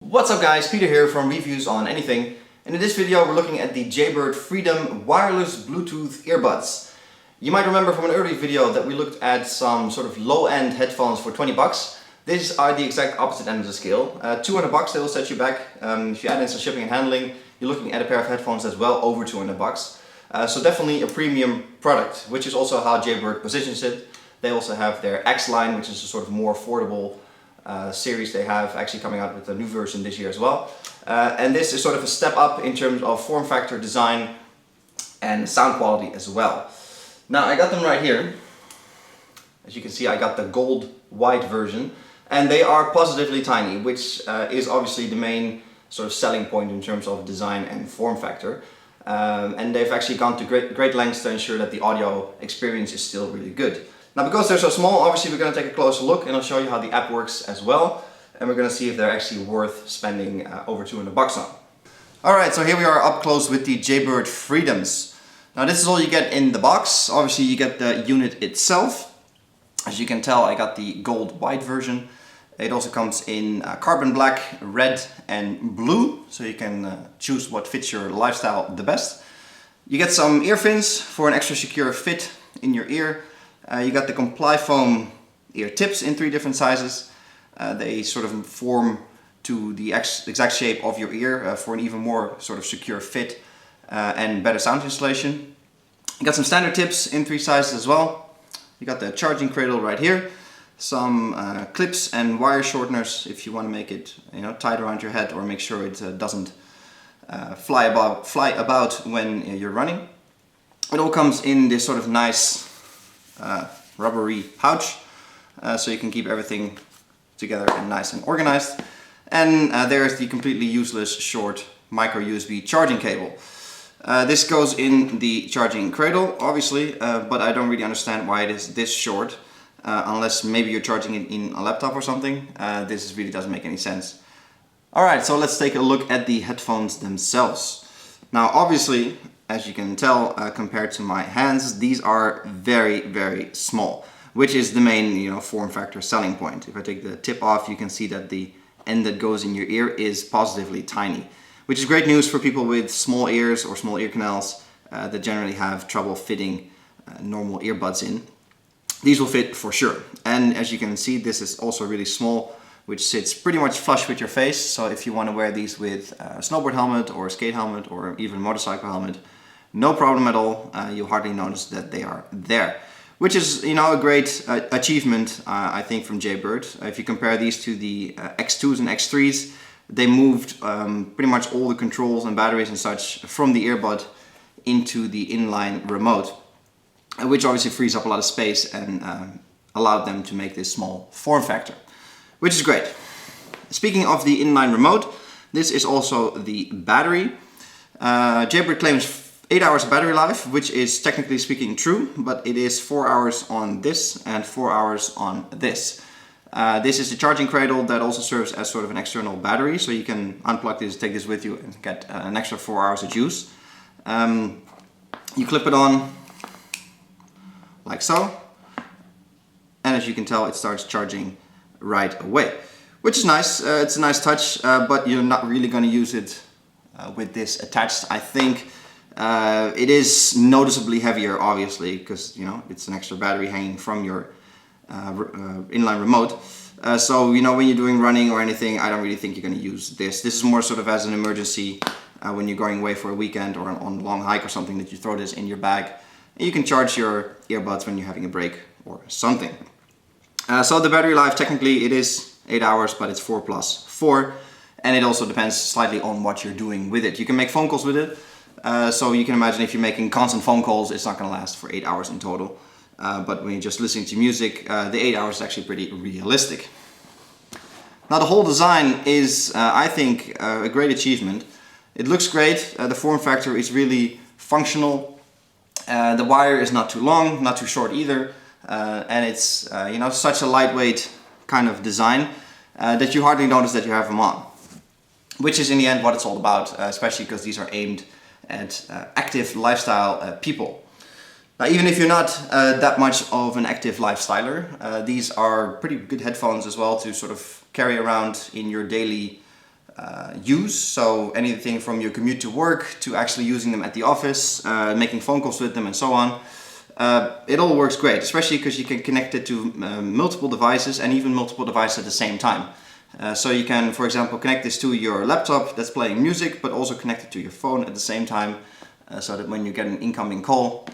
What's up guys, Peter here from Reviews on Anything, and in this video we're looking at the Jaybird Freedom wireless Bluetooth earbuds. You might remember from an earlier video that we looked at some sort of low-end headphones for 20 bucks. These are the exact opposite end of the scale. 200 bucks they will set you back. If you add in some shipping and handling, you're looking at a pair of headphones that's well over 200 bucks. So definitely a premium product, which is also how Jaybird positions it. They also have their X line, which is a sort of more affordable series they have, actually coming out with a new version this year as well. And this is sort of a step up in terms of form factor, design and sound quality as well. Now I got them right here. As you can see, I got the gold white version, and they are positively tiny, which is obviously the main sort of selling point in terms of design and form factor. And they've actually gone to great lengths to ensure that the audio experience is still really good. Now, because they're so small, obviously we're going to take a closer look, and I'll show you how the app works as well. And we're going to see if they're actually worth spending over 200 bucks on. Alright, so here we are up close with the Jaybird Freedoms. Now this is all you get in the box. Obviously you get the unit itself. As you can tell, I got the gold white version. It also comes in carbon black, red and blue, so you can choose what fits your lifestyle the best. You get some ear fins for an extra secure fit in your ear. You got the Comply Foam ear tips in 3 different sizes. They sort of form to the exact shape of your ear for an even more sort of secure fit and better sound insulation. You got some standard tips in 3 sizes as well. You got the charging cradle right here. Some clips and wire shorteners if you want to make it, tight around your head, or make sure it doesn't fly about when you're running. It all comes in this sort of nice rubbery pouch, so you can keep everything together and nice and organized. And there's the completely useless short micro USB charging cable. This goes in the charging cradle, obviously, but I don't really understand why it is this short, unless maybe you're charging it in a laptop or something. This really doesn't make any sense. Alright, so let's take a look at the headphones themselves. Now obviously, as you can tell, compared to my hands, these are very, very small, which is the main, form factor selling point. If I take the tip off, you can see that the end that goes in your ear is positively tiny, which is great news for people with small ears or small ear canals that generally have trouble fitting normal earbuds in. These will fit for sure. And as you can see, this is also really small, which sits pretty much flush with your face. So if you want to wear these with a snowboard helmet or a skate helmet or even a motorcycle helmet, no problem at all. You'll hardly notice that they are there, which is a great achievement, I think, from Jaybird. If you compare these to the X2s and X3s, they moved pretty much all the controls and batteries and such from the earbud into the inline remote, which obviously frees up a lot of space and allowed them to make this small form factor, which is great. Speaking of the inline remote, this is also the battery. Jaybird claims 8 hours of battery life, which is technically speaking true, but it is 4 hours on this and 4 hours on this. This is the charging cradle that also serves as sort of an external battery, so you can unplug this, take this with you and get an extra 4 hours of juice. You clip it on like so, and as you can tell, it starts charging right away, which is nice. It's a nice touch, but you're not really going to use it with this attached, I think. It is noticeably heavier, obviously, because it's an extra battery hanging from your inline remote. So when you're doing running or anything, I don't really think you're going to use this. This is more sort of as an emergency when you're going away for a weekend or on a long hike or something, that you throw this in your bag. And you can charge your earbuds when you're having a break or something. So the battery life, technically it is 8 hours, but it's 4 plus 4. And it also depends slightly on what you're doing with it. You can make phone calls with it. So you can imagine if you're making constant phone calls, it's not going to last for 8 hours in total. But when you're just listening to music, the 8 hours is actually pretty realistic. Now the whole design is, I think, a great achievement. It looks great. The form factor is really functional. The wire is not too long, not too short either. And it's such a lightweight kind of design that you hardly notice that you have them on. Which is in the end what it's all about, especially because these are aimed at active lifestyle people. Now, even if you're not that much of an active lifestyler, these are pretty good headphones as well to sort of carry around in your daily use. So anything from your commute to work to actually using them at the office, making phone calls with them and so on. It all works great, especially because you can connect it to multiple devices and even multiple devices at the same time. So you can, for example, connect this to your laptop that's playing music, but also connect it to your phone at the same time, so that when you get an incoming call,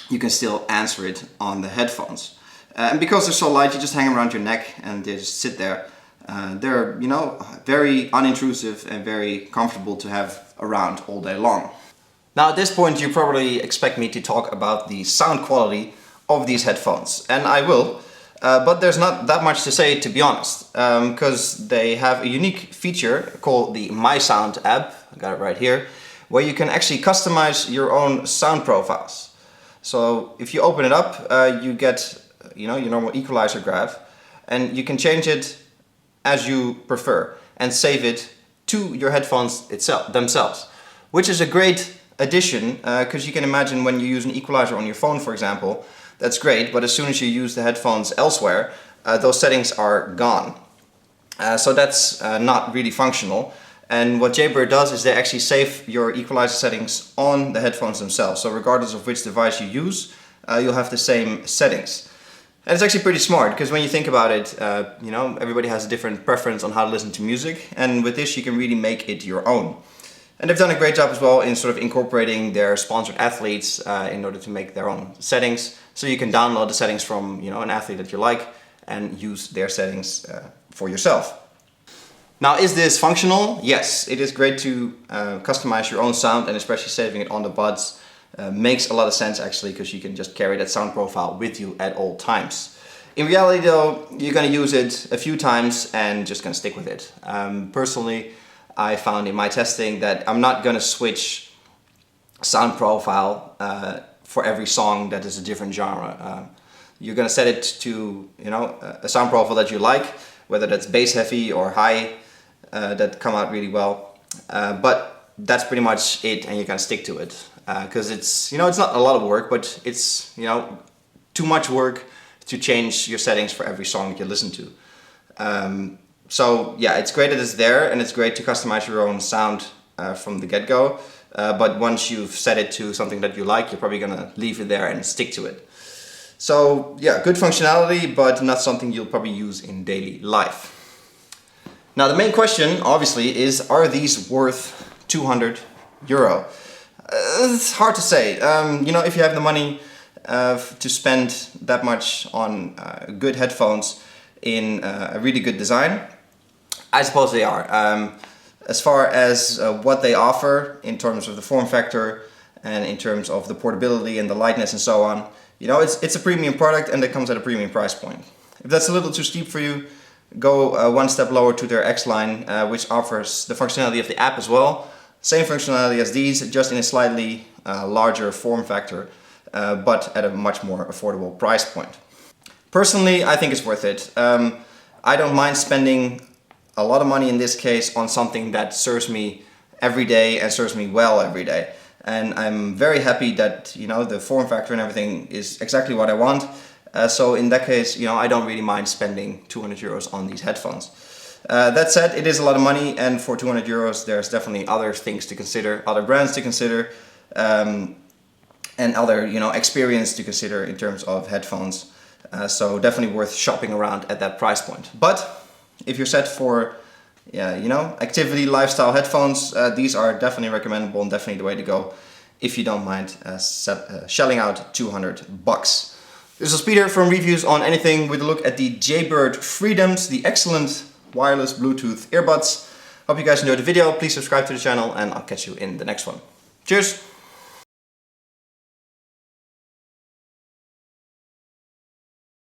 you can still answer it on the headphones. And because they're so light, you just hang around your neck and they just sit there. They're, you know, very unintrusive and very comfortable to have around all day long. Now at this point you probably expect me to talk about the sound quality of these headphones, and I will, but there's not that much to say, to be honest, because they have a unique feature called the My Sound app, I got it right here, where you can actually customize your own sound profiles. So if you open it up, you get, you know, your normal equalizer graph, and you can change it as you prefer and save it to your headphones themselves, which is a great addition, because you can imagine when you use an equalizer on your phone, for example, that's great, but as soon as you use the headphones elsewhere, those settings are gone. So that's not really functional. And what Jaybird does is they actually save your equalizer settings on the headphones themselves. So regardless of which device you use, you'll have the same settings. And it's actually pretty smart, because when you think about it, you know, everybody has a different preference on how to listen to music, and with this you can really make it your own. And they've done a great job as well in sort of incorporating their sponsored athletes in order to make their own settings. So you can download the settings from, you know, an athlete that you like and use their settings for yourself. Now, is this functional? Yes, it is great to customize your own sound, and especially saving it on the buds makes a lot of sense actually, because you can just carry that sound profile with you at all times. In reality though, you're going to use it a few times and just going to stick with it. Personally, I found in my testing that I'm not going to switch sound profile for every song that is a different genre. You're going to set it to, you know, a sound profile that you like, whether that's bass heavy or high, that come out really well. But that's pretty much it, and you're going to stick to it. Because it's, you know, it's not a lot of work, but it's, you know, too much work to change your settings for every song that you listen to. So yeah, it's great that it's there, and it's great to customize your own sound from the get-go. But once you've set it to something that you like, you're probably gonna leave it there and stick to it. So yeah, good functionality, but not something you'll probably use in daily life. Now the main question, obviously, is, are these worth €200? It's hard to say. You know, if you have the money to spend that much on good headphones in a really good design, I suppose they are. As far as what they offer in terms of the form factor and in terms of the portability and the lightness and so on, you know, it's a premium product, and it comes at a premium price point. If that's a little too steep for you, go one step lower to their X line, which offers the functionality of the app as well. Same functionality as these, just in a slightly larger form factor, but at a much more affordable price point. Personally, I think it's worth it. I don't mind spending a lot of money in this case on something that serves me every day and serves me well every day. And I'm very happy that, you know, the form factor and everything is exactly what I want. So in that case, you know, I don't really mind spending €200 on these headphones. That said, it is a lot of money, and for €200 there's definitely other things to consider, other brands to consider, and other, you know, experience to consider in terms of headphones. So definitely worth shopping around at that price point. But if you're set for, you know, activity, lifestyle headphones, these are definitely recommendable and definitely the way to go if you don't mind shelling out $200. This is Peter from Reviews on Anything, with a look at the Jaybird Freedoms, the excellent wireless Bluetooth earbuds. Hope you guys enjoyed the video. Please subscribe to the channel, and I'll catch you in the next one. Cheers!